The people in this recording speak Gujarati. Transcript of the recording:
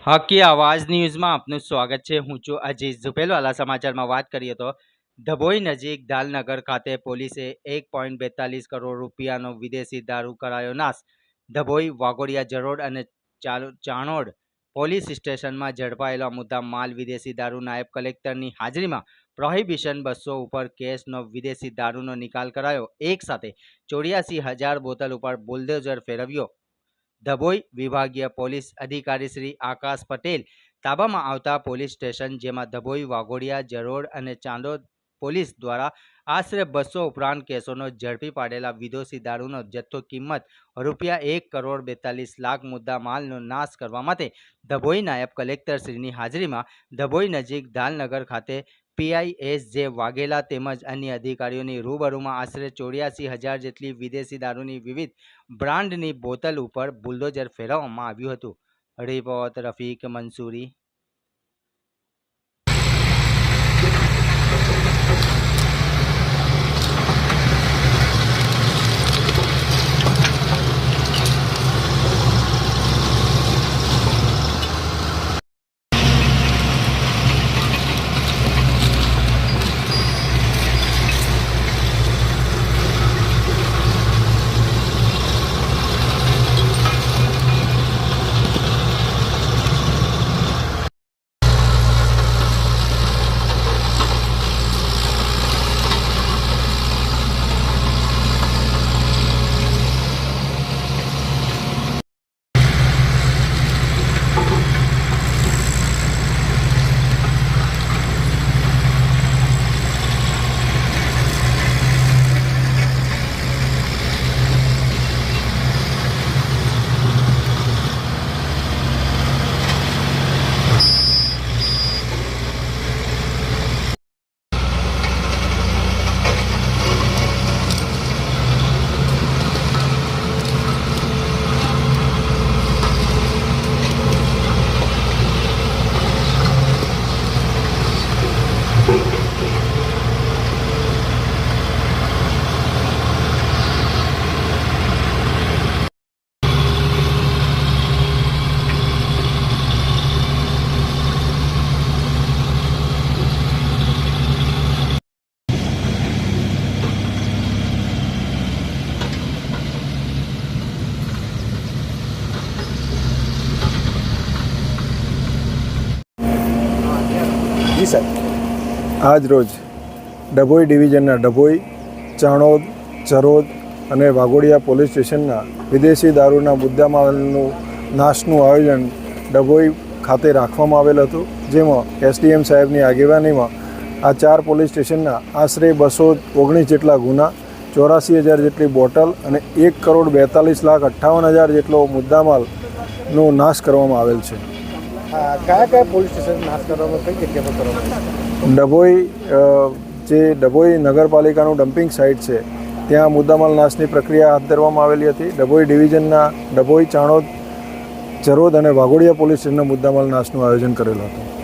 હકી આવાજ ન્યૂઝમાં આપનું સ્વાગત છે। હું છું અજીઝ ઝુપેલવાલા। સમાચારમાં વાત કરીએ તો ડભોઈ નજીક દાલનગર ખાતે પોલીસે 1.42 કરોડ રૂપિયાનો વિદેશી દારૂ કરાયો નાશ। ડભોઈ, વાઘોડિયા, જરોડ અને ચાણોડ પોલીસ સ્ટેશનમાં ઝડપાયેલો મુદ્દા માલ વિદેશી દારૂ નાયબ કલેક્ટરની હાજરીમાં પ્રોહિબિશન બસો ઉપર કેસનો વિદેશી દારૂનો નિકાલ કરાયો। એક સાથે 84,000 બોટલ ઉપર બુલડોઝર ફેરવ્યો। ડભોઈ વિભાગીય પોલીસ અધિકારી શ્રી આકાશ પટેલ તાબામાં આવતા પોલીસ સ્ટેશન જેમાં ડભોઈ, વાઘોડિયા, જરોડ અને ચાંદોદ પોલીસ દ્વારા આશરે 200 ઉપરાંત કેસોનો ઝડપી પાડેલા વિદેશી દારૂનો જથ્થો કિંમત ₹1,42,00,000 મુદ્દા માલનો નાશ કરવા માટે ડભોઈ નાયબ કલેક્ટર શ્રીની હાજરીમાં ડભોઈ નજીક દાલનગર ખાતે PISJ વાઘેલા તેમજ અન્ય અધિકારીઓની રૂબરૂમાં આશરે 84,000 જેટલી વિદેશી દારૂની વિવિધ બ્રાન્ડની બોટલ ઉપર બુલડોઝર ફેરવવામાં આવ્યું હતું। રિપોર્ટ રફીક મંસૂરી। જી સર, આજ રોજ ડભોઈ ડિવિઝનના ડભોઈ, ચાણોદ, જરોદ અને વાઘોડિયા પોલીસ સ્ટેશનના વિદેશી દારૂના મુદ્દામાલનું નાશનું આયોજન ડભોઈ ખાતે રાખવામાં આવેલ હતું, જેમાં SDM સાહેબની આગેવાનીમાં આ 4 પોલીસ સ્ટેશનના આશરે 219 જેટલા ગુના, 84,000 જેટલી બોટલ અને 1,42,58,000 જેટલો મુદ્દામાલનો નાશ કરવામાં આવેલ છે। કયા પોલીસ સ્ટેશન નાશ કરવામાં, કઈ જગ્યા પર કરવામાં? ડભોઈ જે ડભોઈ નગરપાલિકાનું ડમ્પિંગ સાઇટ છે ત્યાં મુદ્દામાલ નાશની પ્રક્રિયા હાથ ધરવામાં આવેલી હતી। ડભોઈ ડિવિઝનના ડભોઈ, ચાણોદ, જરોદ અને વાઘોડિયા પોલીસ સ્ટેશનના મુદ્દામાલ નાશનું આયોજન કરેલું હતું।